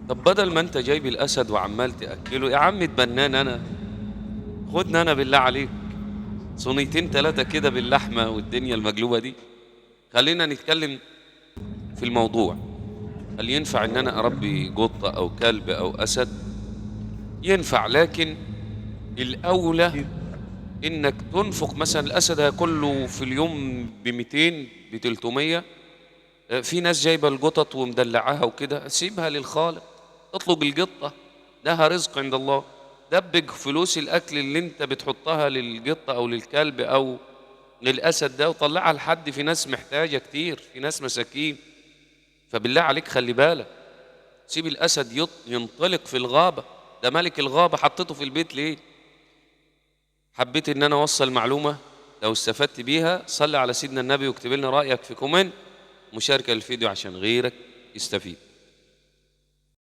طب بدل ما انت جايب الاسد وعمال تاكله، يا عم اتبنان انا، خدنا انا بالله عليك صينيتين ثلاثه كده باللحمه والدنيا المقلوبه دي. خلينا نتكلم في الموضوع. هل ينفع ان انا اربي قطه او كلب او اسد؟ ينفع، لكن الاولى أكيد. انك تنفق. مثلا الاسد هياكل له في اليوم ب 200 ب 300. في ناس جايبه القطط ومدلعاها وكده، سيبها للخالق. اطلق القطه، لها رزق عند الله. دبج فلوس الاكل اللي انت بتحطها للقطه او للكلب او للاسد ده وطلعها لحد. في ناس محتاجه كتير، في ناس مساكين. فبالله عليك خلي بالك، سيب الاسد ينطلق في الغابه. ده ملك الغابه، حطيته في البيت ليه؟ حبيت ان انا اوصل معلومه، لو استفدت بيها صلي على سيدنا النبي واكتب لنا رايك في كومنت، مشاركه للفيديو عشان غيرك يستفيد.